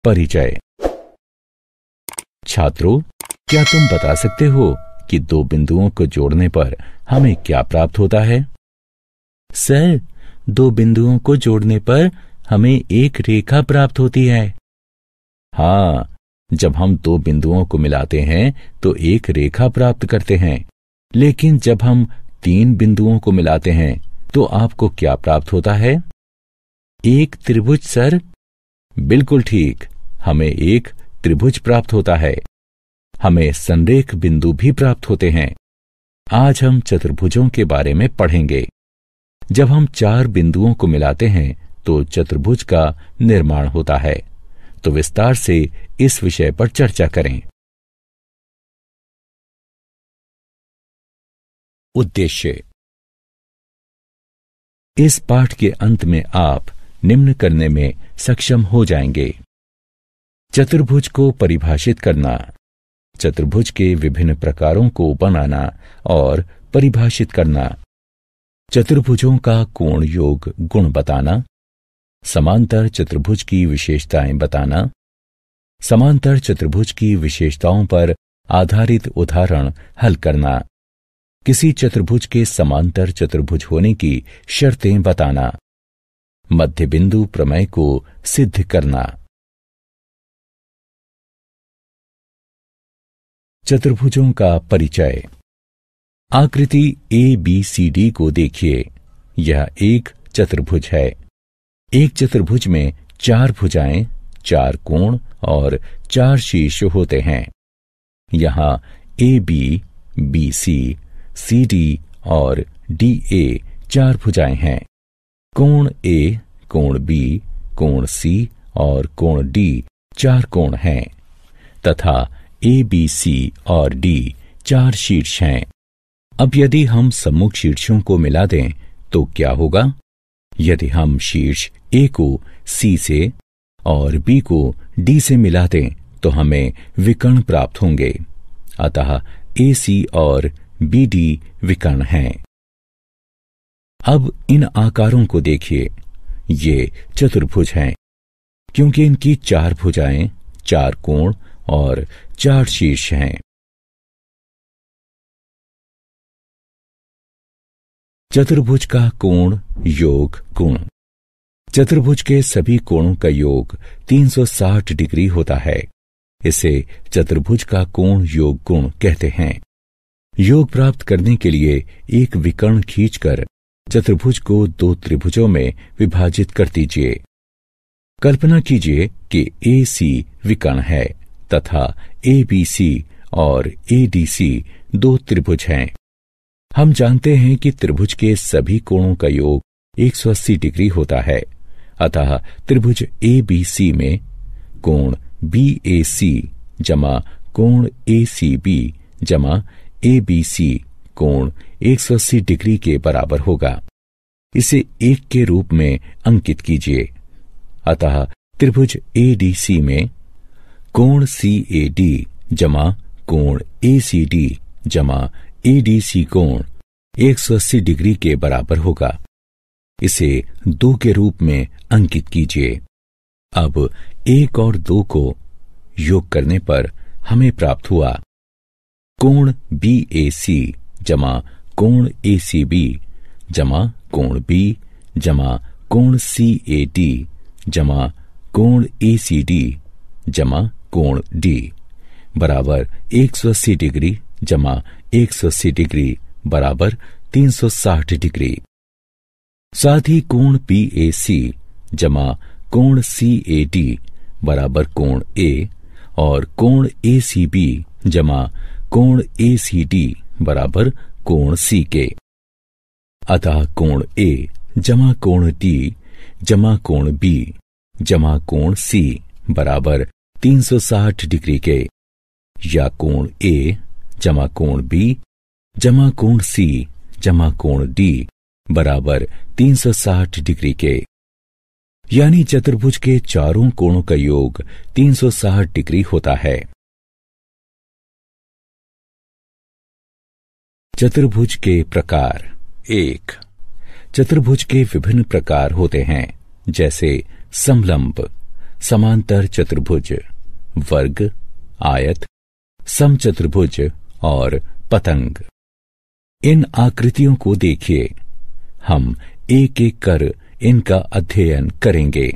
परिचय। छात्रों, क्या तुम बता सकते हो कि दो बिंदुओं को जोड़ने पर हमें क्या प्राप्त होता है? सर, दो बिंदुओं को जोड़ने पर हमें एक रेखा प्राप्त होती है। हाँ, जब हम दो बिंदुओं को मिलाते हैं तो एक रेखा प्राप्त करते हैं। लेकिन जब हम तीन बिंदुओं को मिलाते हैं तो आपको क्या प्राप्त होता है? एक त्रिभुज सर। बिल्कुल ठीक, हमें एक त्रिभुज प्राप्त होता है। हमें संरेख बिंदु भी प्राप्त होते हैं। आज हम चतुर्भुजों के बारे में पढ़ेंगे। जब हम चार बिंदुओं को मिलाते हैं तो चतुर्भुज का निर्माण होता है। तो विस्तार से इस विषय पर चर्चा करें। उद्देश्य। इस पाठ के अंत में आप निम्न करने में सक्षम हो जाएंगे। चतुर्भुज को परिभाषित करना, चतुर्भुज के विभिन्न प्रकारों को बनाना और परिभाषित करना, चतुर्भुजों का कोण योग गुण बताना, समांतर चतुर्भुज की विशेषताएं बताना, समांतर चतुर्भुज की विशेषताओं पर आधारित उदाहरण हल करना, किसी चतुर्भुज के समांतर चतुर्भुज होने की शर्तें बताना, मध्य बिंदु प्रमेय को सिद्ध करना। चतुर्भुजों का परिचय। आकृति ABCD को देखिए। यह एक चतुर्भुज है। एक चतुर्भुज में चार भुजाएं, चार कोण और चार शीर्ष होते हैं। यहाँ AB, BC, CD और DA चार भुजाएं हैं। कोण A, कोण B, कोण C और कोण D चार कोण हैं तथा ABC और D चार शीर्ष हैं। अब यदि हम सम्मुख शीर्षों को मिला दें तो क्या होगा? यदि हम शीर्ष A को C से और B को D से मिला दें तो हमें विकर्ण प्राप्त होंगे। अतः AC और BD विकर्ण हैं। अब इन आकारों को देखिए। ये चतुर्भुज हैं क्योंकि इनकी चार भुजाएं, चार कोण और चार शीर्ष हैं। चतुर्भुज का कोण योग गुण। चतुर्भुज के सभी कोणों का योग 360 डिग्री होता है। इसे चतुर्भुज का कोण योग गुण कहते हैं। योग प्राप्त करने के लिए एक विकर्ण खींचकर चतुर्भुज को दो त्रिभुजों में विभाजित कर दीजिए। कल्पना कीजिए कि AC विकर्ण है तथा ABC और ADC दो त्रिभुज हैं। हम जानते हैं कि त्रिभुज के सभी कोणों का योग 180 डिग्री होता है। अतः त्रिभुज ABC में कोण BAC जमा कोण ACB जमा ABC कोण 180 डिग्री के बराबर होगा। इसे एक के रूप में अंकित कीजिए। अतः त्रिभुज ADC में कोण CAD जमा कोण ACD जमा ADC कोण 180 डिग्री के बराबर होगा। इसे 2 के रूप में अंकित कीजिए। अब 1 और 2 को योग करने पर हमें प्राप्त हुआ कोण BAC जमा कोण ACB जमा कोण B जमा कोण CAD जमा कोण ACD जमा कोण D बराबर 180 डिग्री जमा 180 डिग्री बराबर 360 डिग्री। साथ ही कोण BAC जमा कोण CAD बराबर कोण A और कोण ACB जमा कोण ACD बराबर कोण C के। अतः कोण A जमा कोण D जमा कोण B जमा कोण C बराबर 360 डिग्री के, या कोण A जमा कोण B जमा कोण C जमा कोण D बराबर 360 डिग्री के। यानी चतुर्भुज के चारों कोणों का योग 360 डिग्री होता है। चतुर्भुज के प्रकार। 1. चतुर्भुज के विभिन्न प्रकार होते हैं, जैसे समलंब, समांतर चतुर्भुज, वर्ग, आयत, समचतुर्भुज और पतंग। इन आकृतियों को देखिए। हम एक एक कर इनका अध्ययन करेंगे।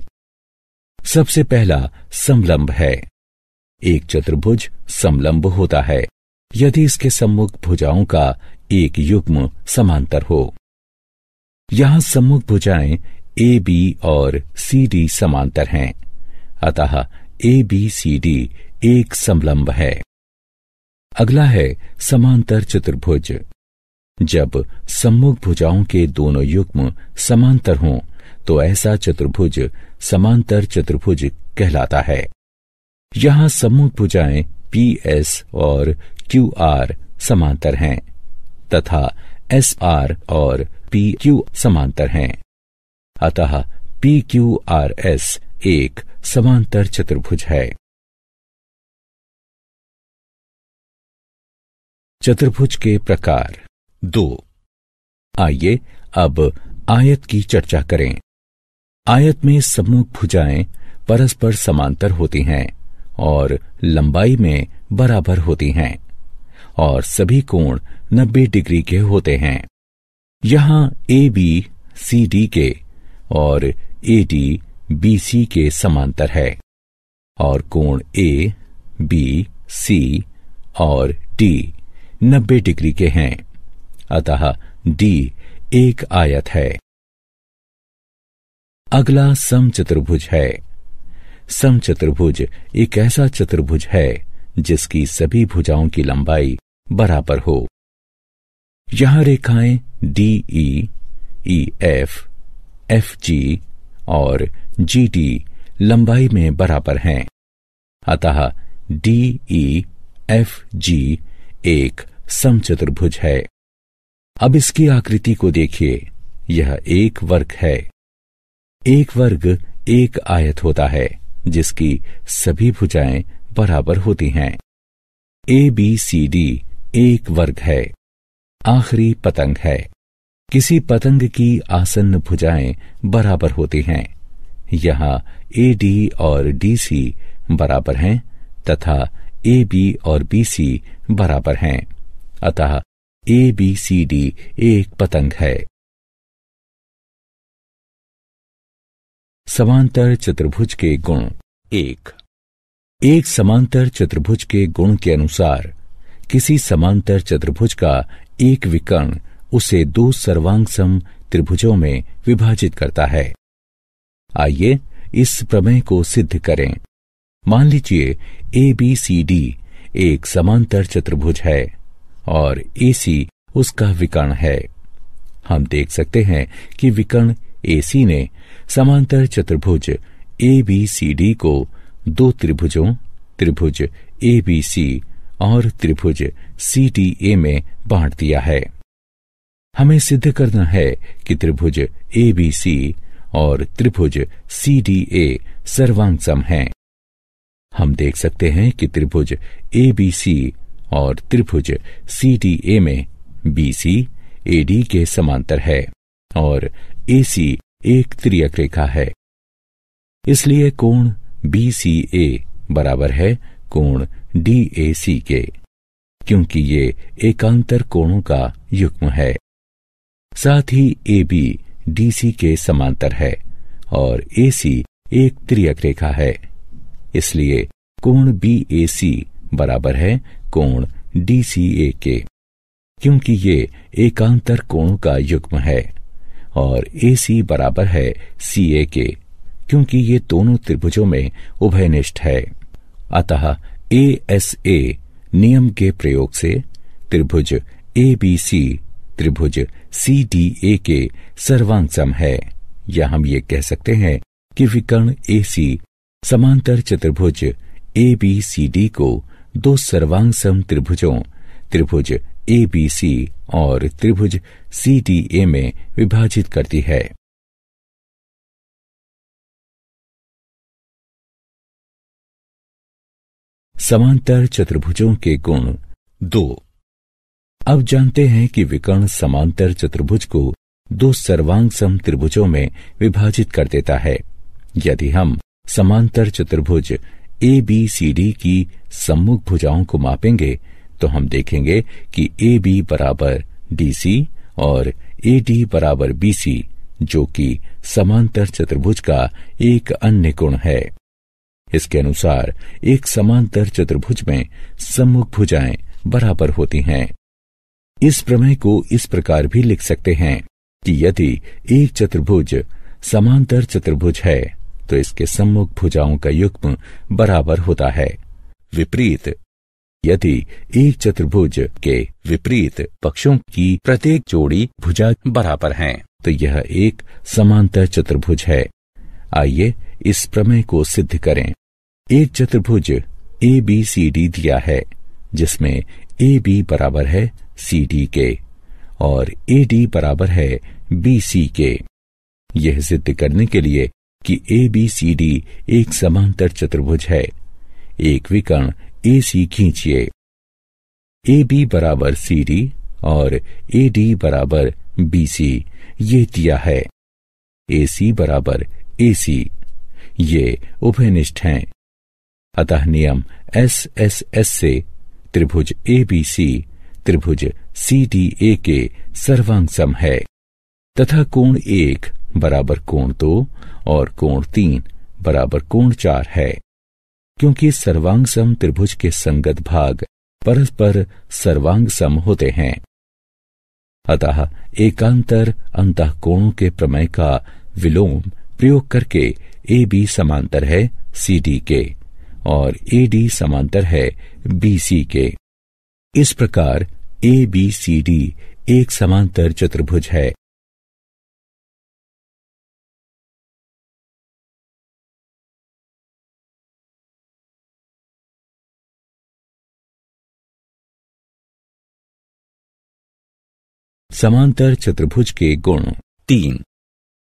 सबसे पहला समलंब है। एक चतुर्भुज समलंब होता है यदि इसके सम्मुख भुजाओं का एक युग्म समांतर हो। यहां सम्मुख भुजाएं ए बी और सी डी समांतर हैं, अतः ए बी सी डी एक समलंब है। अगला है समांतर चतुर्भुज। जब सम्मुख भुजाओं के दोनों युग्म समांतर हों तो ऐसा चतुर्भुज समांतर चतुर्भुज कहलाता है। यहां सम्मुख भुजाएं पी एस और क्यू आर समांतर हैं तथा एस आर और पी क्यू समांतर हैं, अतः पी क्यू आर एस एक समांतर चतुर्भुज है। चतुर्भुज के प्रकार 2। आइए अब आयत की चर्चा करें। आयत में सम्मुख भुजाएं परस्पर समांतर होती हैं और लंबाई में बराबर होती हैं और सभी कोण 90 डिग्री के होते हैं। यहां ए बी सी डी के और ए डी बी सी के समांतर है और कोण ए बी सी और डी 90 डिग्री के हैं, अतः डी एक आयत है। अगला समचतुर्भुज है। समचतुर्भुज एक ऐसा चतुर्भुज है जिसकी सभी भुजाओं की लंबाई बराबर हो। यहां रेखाएं D E F, F G और जी डी लंबाई में बराबर हैं, अतः डी ई एफ जी एक समचतुर्भुज है। अब इसकी आकृति को देखिए। यह एक वर्ग है। एक वर्ग एक आयत होता है जिसकी सभी भुजाएं बराबर होती हैं। ए बी सी डी एक वर्ग है। आखिरी पतंग है। किसी पतंग की आसन्न भुजाएं बराबर होती हैं। यहां ए डी और डी सी बराबर हैं तथा ए बी और बी सी बराबर हैं, अतः ए बी सी डी एक पतंग है। समांतर चतुर्भुज के गुण 1। एक समांतर चतुर्भुज के गुण के अनुसार किसी समांतर चतुर्भुज का एक विकर्ण उसे दो सर्वांगसम त्रिभुजों में विभाजित करता है। आइए इस प्रमेय को सिद्ध करें। मान लीजिए ए बी सी डी एक समांतर चतुर्भुज है और ए सी उसका विकर्ण है। हम देख सकते हैं कि विकर्ण ए सी ने समांतर चतुर्भुज ए बी सी डी को दो त्रिभुजों, त्रिभुज ए बी सी और त्रिभुज सी डी ए में बांट दिया है। हमें सिद्ध करना है कि त्रिभुज ए बी सी और त्रिभुज सी डी ए सर्वांगसम हैं। हम देख सकते हैं कि त्रिभुज ए बी सी और त्रिभुज सी डी ए में बी सी ए डी के समांतर है और ए सी एक तिर्यक रेखा है। इसलिए कोण बी सी ए बराबर है कोण डी ए सी के, क्योंकि ये एकांतर कोणों का युग्म है। साथ ही ए बी डी सी के समांतर है और ए सी एक तिर्यक रेखा है। इसलिए कोण बी ए सी बराबर है कोण डी सी ए के, क्योंकि ये एकांतर कोणों का युग्म है और ए सी बराबर है सी ए के, क्योंकि ये दोनों त्रिभुजों में उभयनिष्ठ है। अतः ए एस ए नियम के प्रयोग से त्रिभुज ए बी सी त्रिभुज सी डी ए के सर्वांगसम है, या हम ये कह सकते हैं कि विकर्ण ए सी समांतर चतुर्भुज ए बी सी डी को दो सर्वांगसम त्रिभुजों, त्रिभुज ए बी सी और त्रिभुज सी डी ए में विभाजित करती है। समांतर चतुर्भुजों के गुण 2। अब जानते हैं कि विकर्ण समांतर चतुर्भुज को दो सर्वांगसम त्रिभुजों में विभाजित कर देता है। यदि हम समांतर चतुर्भुज ABCD की सम्मुख भुजाओं को मापेंगे तो हम देखेंगे कि AB बराबर DC और AD बराबर BC, जो कि समांतर चतुर्भुज का एक अन्य गुण है। इसके अनुसार एक समांतर चतुर्भुज में सम्मुख भुजाएं बराबर होती हैं। इस प्रमेय को इस प्रकार भी लिख सकते हैं कि यदि एक चतुर्भुज समांतर चतुर्भुज है तो इसके सम्मुख भुजाओं का युग्म बराबर होता है। विपरीत, यदि एक चतुर्भुज के विपरीत पक्षों की प्रत्येक जोड़ी भुजा बराबर हैं, तो यह एक समांतर चतुर्भुज है। आइए इस प्रमेय को सिद्ध करें। एक चतुर्भुज ABCD दिया है, जिसमें AB बराबर है CD के और AD बराबर है BC के। यह सिद्ध करने के लिए कि ABCD एक समांतर चतुर्भुज है, एक विकर्ण AC खींचिए। AB बराबर CD और AD बराबर BC ये दिया है। AC बराबर AC, ये उभयनिष्ठ हैं। अतः नियम SSS से त्रिभुज ABC त्रिभुज CDA के सर्वांग सम है तथा कोण 1 बराबर कोण 2 और कोण 3 बराबर कोण 4 है। क्योंकि सर्वांग सम त्रिभुज के संगत भाग परस्पर सर्वांग सम होते हैं, अतः एकांतर अंतःकोणों के प्रमेय का विलोम प्रयोग करके AB समांतर है CD के और AD समांतर है BC के। इस प्रकार ABCD एक समांतर चतुर्भुज है। समांतर चतुर्भुज के गुण 3।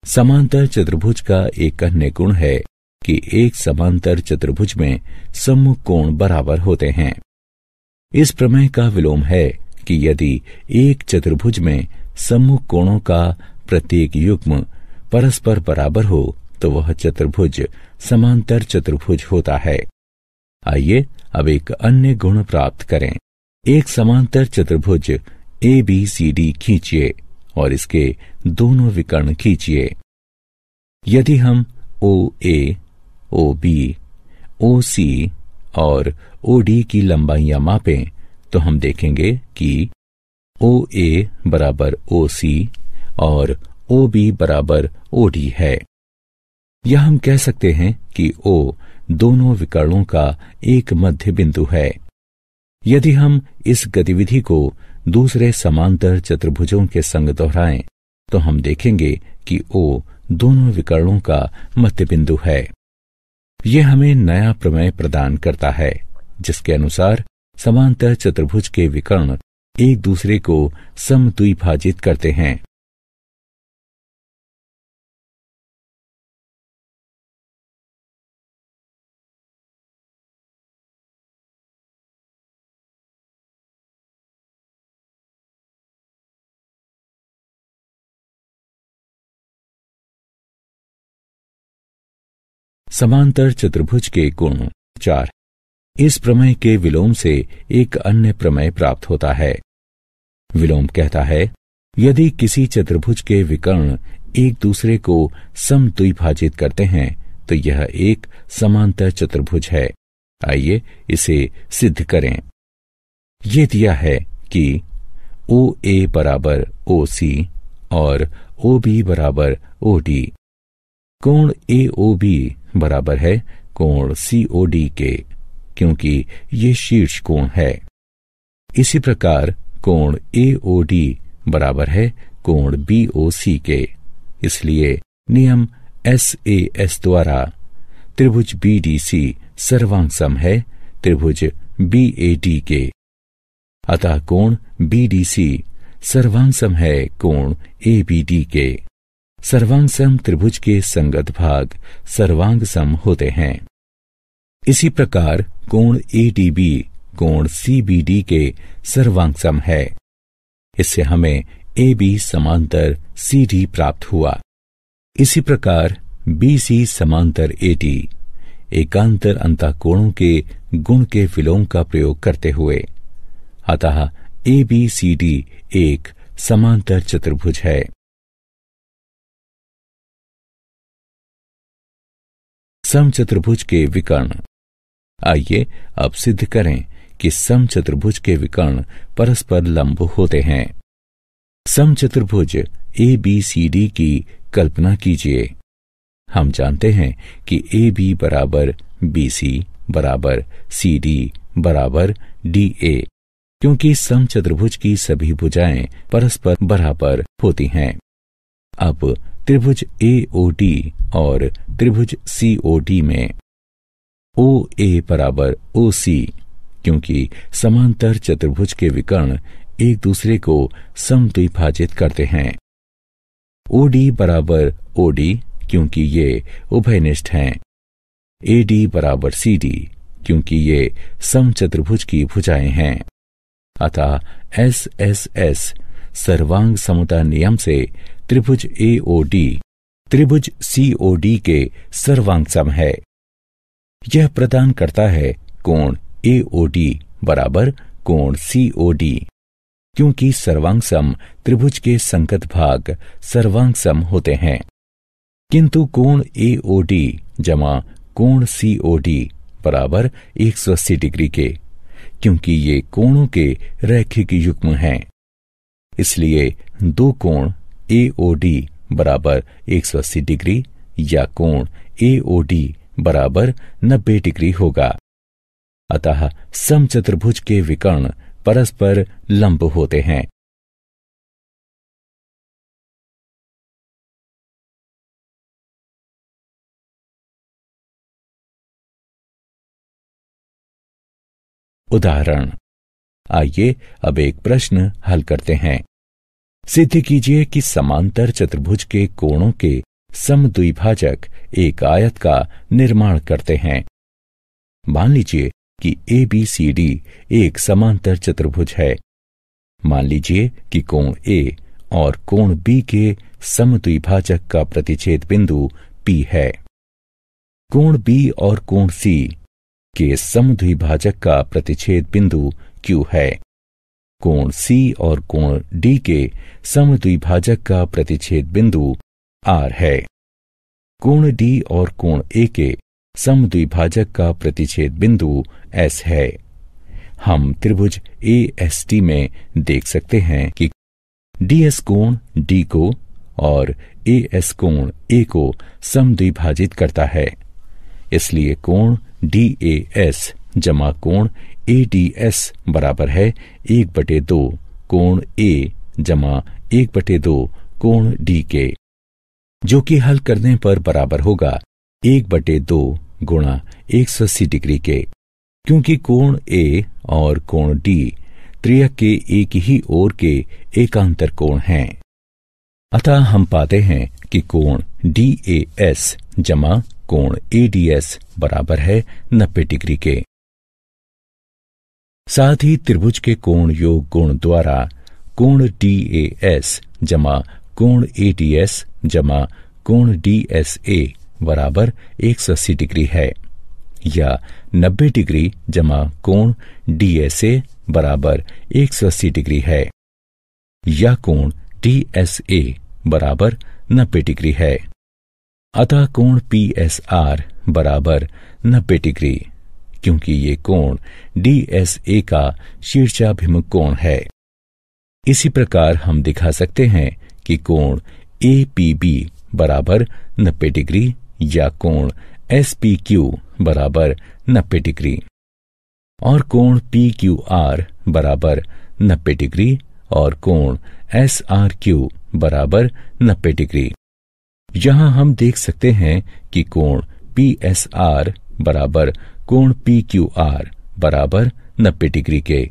समांतर चतुर्भुज का एक अन्य गुण है कि एक समांतर चतुर्भुज में सम्मुख कोण बराबर होते हैं। इस प्रमेय का विलोम है कि यदि एक चतुर्भुज में सम्मुख कोणों का प्रत्येक युग्म परस्पर बराबर हो तो वह चतुर्भुज समांतर चतुर्भुज होता है। आइए अब एक अन्य गुण प्राप्त करें। एक समांतर चतुर्भुज ABCD खींचिए और इसके दोनों विकर्ण खींचिए। यदि हम OA, OB, OC और OD की लंबाइयां मापें तो हम देखेंगे कि OA बराबर OC और OB बराबर OD है। या हम कह सकते हैं कि O दोनों विकर्णों का एक मध्य बिंदु है। यदि हम इस गतिविधि को दूसरे समांतर चतुर्भुजों के संग दोहराएं तो हम देखेंगे कि O दोनों विकर्णों का मध्य बिंदु है। यह हमें नया प्रमेय प्रदान करता है, जिसके अनुसार समांतर चतुर्भुज के विकर्ण एक दूसरे को समद्विभाजित करते हैं। समांतर चतुर्भुज के गुण 4। इस प्रमेय के विलोम से एक अन्य प्रमेय प्राप्त होता है। विलोम कहता है, यदि किसी चतुर्भुज के विकर्ण एक दूसरे को समद्विभाजित करते हैं तो यह एक समांतर चतुर्भुज है। आइए इसे सिद्ध करें। ये दिया है कि OA बराबर OC और OB बराबर OD। कोण AOB बराबर है कोण COD के, क्योंकि ये शीर्ष कोण है। इसी प्रकार कोण AOD बराबर है कोण BOC के। इसलिए नियम SAS द्वारा त्रिभुज BDC सर्वांग सम है त्रिभुज BAD के। अतः कोण BDC सर्वांग सम है कोण ABD के। सर्वांग सम त्रिभुज के संगत भाग सर्वांग सम होते हैं। इसी प्रकार कोण ADB कोण CBD के सर्वांग सम है। इससे हमें AB समांतर CD प्राप्त हुआ। इसी प्रकार BC समांतर AD एकांतर अंतःकोणों के गुण के विलोम का प्रयोग करते हुए। अतः ABCD एक समांतर चतुर्भुज है। समचतुर्भुज के विकर्ण। आइए अब सिद्ध करें कि समचतुर्भुज के विकर्ण परस्पर लंब होते हैं। समचतुर्भुज ABCD की कल्पना कीजिए। हम जानते हैं कि AB बराबर BC बराबर CD बराबर DA, क्योंकि समचतुर्भुज की सभी भुजाएं परस्पर बराबर होती हैं। अब त्रिभुज AOD और त्रिभुज COD में OA बराबर OC, क्योंकि समांतर चतुर्भुज के विकर्ण एक दूसरे को समद्विभाजित करते हैं। OD बराबर OD, क्योंकि ये उभयनिष्ठ हैं। AD बराबर CD, क्योंकि ये समचतुर्भुज की भुजाएं हैं। अतः SSS सर्वांग समता नियम से त्रिभुज AOD त्रिभुज COD के सर्वांग सम है। यह प्रदान करता है कोण AOD बराबर कोण COD, क्योंकि सर्वांग सम त्रिभुज के संगत भाग सर्वांग सम होते हैं। किंतु कोण AOD जमा कोण COD बराबर 180 डिग्री के, क्योंकि ये कोणों के रैखिक युग्म हैं। इसलिए दो कोण AOD बराबर 180 डिग्री या कोण AOD बराबर 90 डिग्री होगा। अतः समचतुर्भुज के विकर्ण परस्पर लंब होते हैं। उदाहरण। आइए अब एक प्रश्न हल करते हैं। सिद्ध कीजिए कि समांतर चतुर्भुज के कोणों के समद्विभाजक एक आयत का निर्माण करते हैं। मान लीजिए कि ABCD एक समांतर चतुर्भुज है। मान लीजिए कि कोण A और कोण B के समद्विभाजक का प्रतिच्छेद बिंदु P है। कोण B और कोण C के समद्विभाजक का प्रतिच्छेद बिंदु Q है। कोण C और कोण D के समद्विभाजक का प्रतिच्छेद बिंदु R है। कोण D और कोण A के समद्विभाजक का प्रतिच्छेद बिंदु S है। हम त्रिभुज AST में देख सकते हैं कि DS कोण D को और AS कोण A को समद्विभाजित करता है। इसलिए कोण DAS जमा कोण ADS बराबर है 1/2 कोण A जमा 1/2 कोण D के, जो कि हल करने पर बराबर होगा 1/2 गुणा 180 डिग्री के, क्योंकि कोण A और कोण D त्रियक के एक ही ओर के एकांतर कोण हैं। अतः हम पाते हैं कि कोण DAS जमा कोण ADS बराबर है 90 डिग्री के। साथ ही त्रिभुज के कोण योग गुण द्वारा कोण DAS जमा कोण ADS जमा कोण DSA बराबर 180 डिग्री है, या 90 डिग्री जमा कोण DSA बराबर 180 डिग्री है, या कोण DSA बराबर 90 डिग्री है। अतः कोण PSR बराबर 90 डिग्री, क्योंकि ये कोण DSA का शीर्षाभिमुख कोण है। इसी प्रकार हम दिखा सकते हैं कि कोण APB बराबर 90 डिग्री या कोण SPQ बराबर 90 डिग्री और कोण PQR बराबर 90 डिग्री और कोण SRQ बराबर 90 डिग्री। यहाँ हम देख सकते हैं कि कोण PSR बराबर कोण PQR बराबर 90 डिग्री के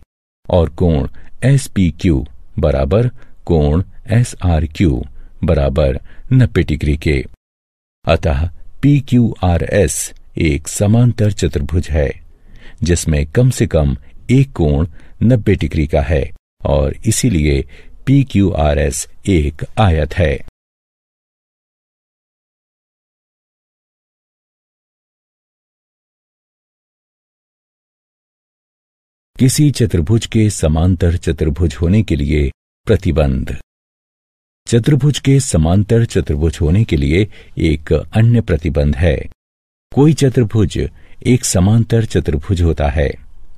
और कोण SPQ बराबर कोण SRQ बराबर 90 डिग्री के। अतः PQRS एक समांतर चतुर्भुज है जिसमें कम से कम एक कोण 90 डिग्री का है और इसीलिए PQRS एक आयत है। किसी चतुर्भुज के समांतर चतुर्भुज होने के लिए प्रतिबंध। चतुर्भुज के समांतर चतुर्भुज होने के लिए एक अन्य प्रतिबंध है। कोई चतुर्भुज एक समांतर चतुर्भुज होता है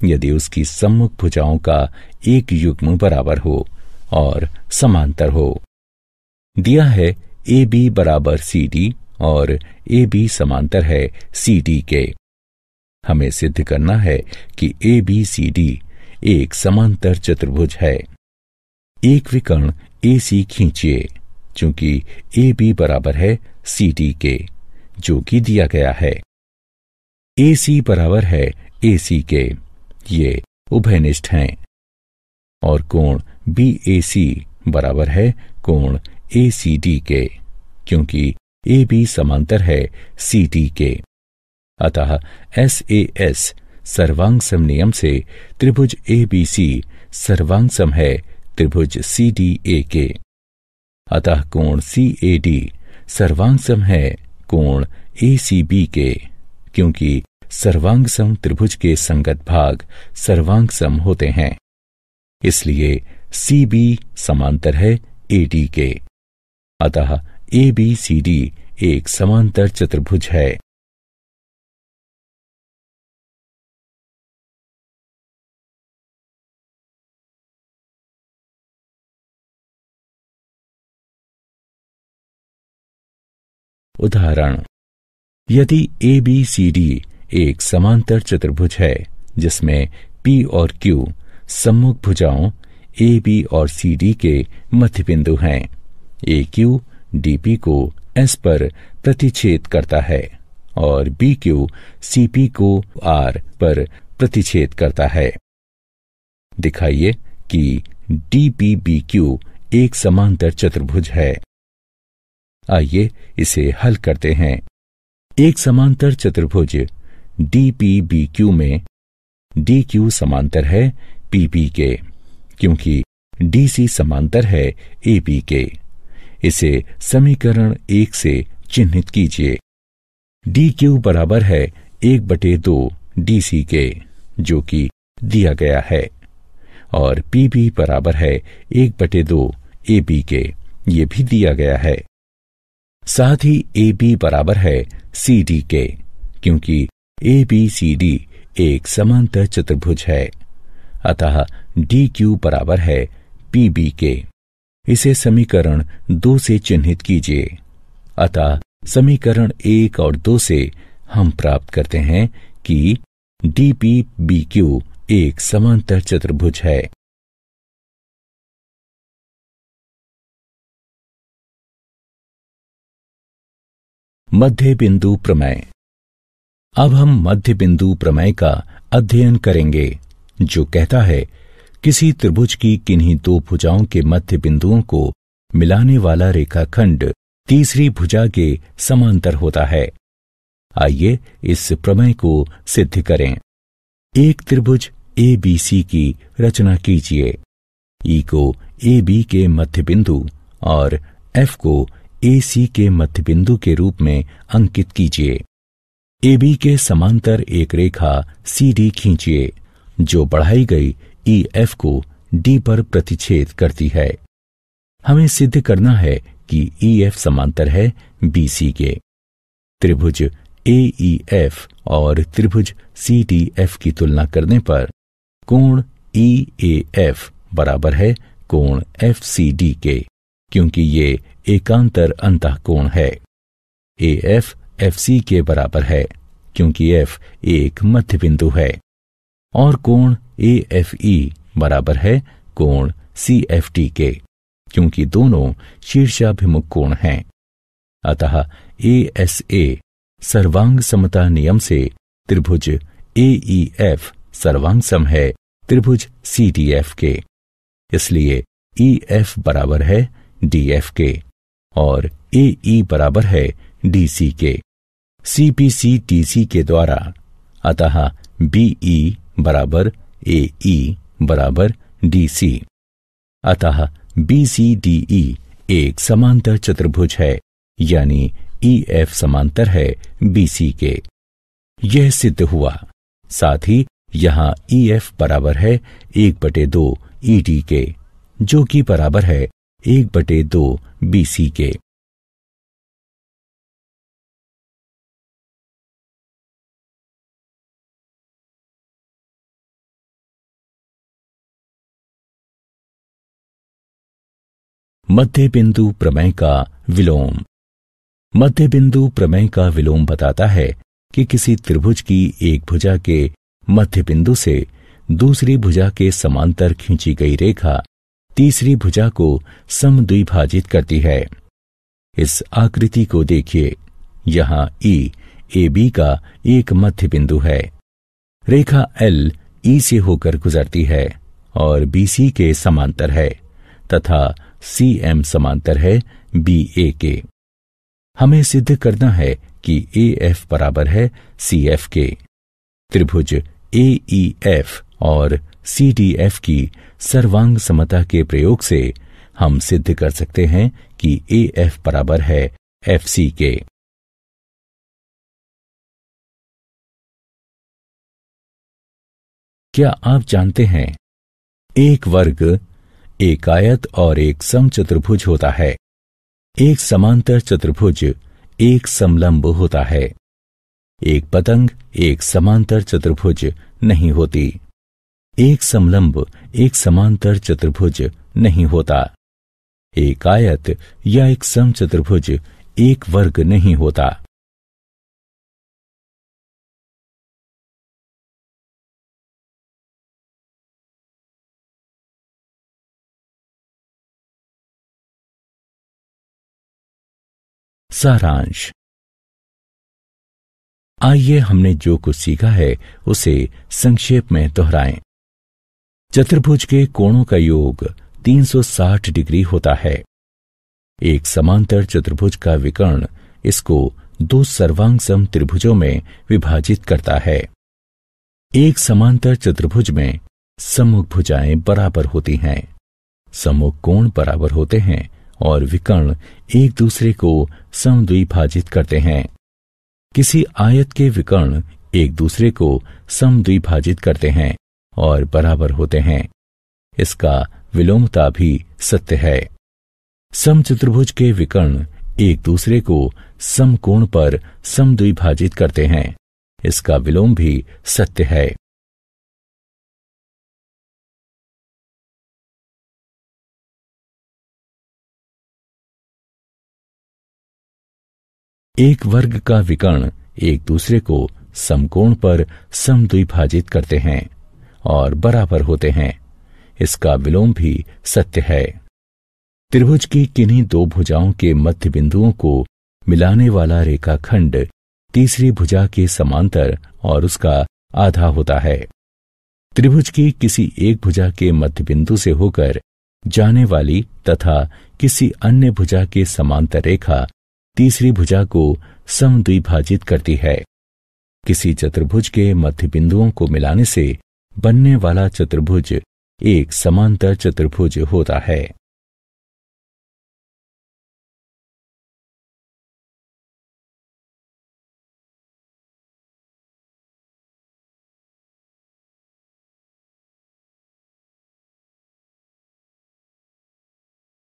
यदि उसकी सम्मुख भुजाओं का एक युग्म बराबर हो और समांतर हो। दिया है ए बी बराबर सी डी और ए बी समांतर है सी डी के। हमें सिद्ध करना है कि ए बी सी डी एक समांतर चतुर्भुज है। एक विकर्ण ए सी खींचिए, चूंकि ए बी बराबर है सी डी के, जो कि दिया गया है। ए सी बराबर है ए सी के, ये उभयनिष्ठ हैं। और कोण बी ए सी बराबर है कोण ए सी डी के, क्योंकि ए बी समांतर है सी डी के। अतः एस ए एस सर्वांग सम नियम से त्रिभुज ए बी सी सर्वांग सम है त्रिभुज सी डी ए के। अतः कोण सी ए डी सर्वांग सम है कोण ए सी बी के, क्योंकि सर्वांग सम त्रिभुज के संगत भाग सर्वांग सम होते हैं। इसलिए सी बी समांतर है ए डी के। अतः ए बी सी डी एक समांतर चतुर्भुज है। उदाहरण, यदि ए बी सी डी एक समांतर चतुर्भुज है जिसमें पी और क्यू सम्मुख भुजाओं ए बी और सी डी के मध्य बिंदु हैं। ए क्यू डी पी को एस पर प्रतिच्छेद करता है और बी क्यू सी पी को आर पर प्रतिच्छेद करता है। दिखाइए कि डी पी बी क्यू एक समांतर चतुर्भुज है। आइए इसे हल करते हैं। एक समांतर चतुर्भुज डी पी बी क्यू में डी क्यू समांतर है पी पी के, क्योंकि डी सी समांतर है ए बी के। इसे समीकरण 1 से चिन्हित कीजिए। डी क्यू बराबर है 1/2 डी सी के, जो कि दिया गया है, और पी बी बराबर है 1/2 ए बी के, ये भी दिया गया है। साथ ही ए बी बराबर है सी डी के, क्योंकि ए बी सी डी एक समांतर चतुर्भुज है। अतः डी क्यू बराबर है पी बी के। इसे समीकरण 2 से चिन्हित कीजिए। अतः समीकरण 1 और 2 से हम प्राप्त करते हैं कि डी पी बी क्यू एक समांतर चतुर्भुज है। मध्य बिंदु प्रमेय। अब हम मध्य बिंदु प्रमेय का अध्ययन करेंगे, जो कहता है किसी त्रिभुज की किन्हीं दो भुजाओं के मध्य बिंदुओं को मिलाने वाला रेखाखंड तीसरी भुजा के समांतर होता है। आइए इस प्रमेय को सिद्ध करें। एक त्रिभुज ए बी सी की रचना कीजिए। ई को ए बी के मध्य बिंदु और एफ को ए सी के मध्य बिंदु के रूप में अंकित कीजिए। ए बी के समांतर एक रेखा सी डी खींचिए, जो बढ़ाई गई ई एफ को डी पर प्रतिच्छेद करती है। हमें सिद्ध करना है कि ई एफ समांतर है बी सी के। त्रिभुज ए ई एफ और त्रिभुज सी डी एफ की तुलना करने पर कोण ई ए एफ बराबर है कोण एफ सी डी के, क्योंकि ये एकांतर अंतःकोण है। ए एफ एफ सी के बराबर है, क्योंकि एफ एक मध्य बिंदु है, और कोण ए एफ ई बराबर है कोण सी एफ टी के, क्योंकि दोनों शीर्षाभिमुख कोण हैं। अतः ए एस ए सर्वांग समता नियम से त्रिभुज ए ई एफ सर्वांग सम है त्रिभुज सी डी एफ के। इसलिए ई एफ बराबर है डी एफ के और ए ई बराबर है डी सी के। C P C D C के द्वारा अतः बी ई बराबर ए ई बराबर डी सी। अतः बी सी डी ई एक समांतर चतुर्भुज है, यानी ई एफ समांतर है बी सी के। यह सिद्ध हुआ। साथ ही यहाँ EF बराबर है 1/2 ED के, जो कि बराबर है 1/2 BC के। मध्य बिंदु प्रमेय का विलोम। मध्य बिंदु प्रमेय का विलोम बताता है कि किसी त्रिभुज की एक भुजा के मध्य बिंदु से दूसरी भुजा के समांतर खींची गई रेखा तीसरी भुजा को समद्विभाजित करती है। इस आकृति को देखिए, यहाँ E AB का एक मध्य बिंदु है। रेखा L E से होकर गुजरती है और BC के समांतर है तथा CM समांतर है BA के। हमें सिद्ध करना है कि AF बराबर है CF के। त्रिभुज AEF और CDF की सर्वांग समता के प्रयोग से हम सिद्ध कर सकते हैं कि AF बराबर है FC के। क्या आप जानते हैं, एक वर्ग, एक आयत और एक समचतुर्भुज होता है। एक समांतर चतुर्भुज एक समलंब होता है। एक पतंग एक समांतर चतुर्भुज नहीं होती। एक समलंब एक समांतर चतुर्भुज नहीं होता। एक आयत या एक समचतुर्भुज एक वर्ग नहीं होता। सारांश। आइए हमने जो कुछ सीखा है उसे संक्षेप में दोहराएं। चतुर्भुज के कोणों का योग 360 डिग्री होता है। एक समांतर चतुर्भुज का विकर्ण इसको दो सर्वांग सम त्रिभुजों में विभाजित करता है। एक समांतर चतुर्भुज में सम्मुख भुजाएं बराबर होती हैं, सम्मुख कोण बराबर होते हैं और विकर्ण एक दूसरे को समद्विभाजित करते हैं। किसी आयत के विकर्ण एक दूसरे को समद्विभाजित करते हैं और बराबर होते हैं। इसका विलोमता भी सत्य है। समचतुर्भुज के विकर्ण एक दूसरे को समकोण पर समद्विभाजित करते हैं। इसका विलोम भी सत्य है। एक वर्ग का विकर्ण एक दूसरे को समकोण पर समद्विभाजित करते हैं और बराबर होते हैं। इसका विलोम भी सत्य है। त्रिभुज की किन्हीं दो भुजाओं के मध्य बिंदुओं को मिलाने वाला रेखाखंड तीसरी भुजा के समांतर और उसका आधा होता है। त्रिभुज की किसी एक भुजा के मध्य बिंदु से होकर जाने वाली तथा किसी अन्य भुजा के समांतर रेखा तीसरी भुजा को समद्विभाजित करती है। किसी चतुर्भुज के मध्य बिंदुओं को मिलाने से बनने वाला चतुर्भुज एक समांतर चतुर्भुज होता है।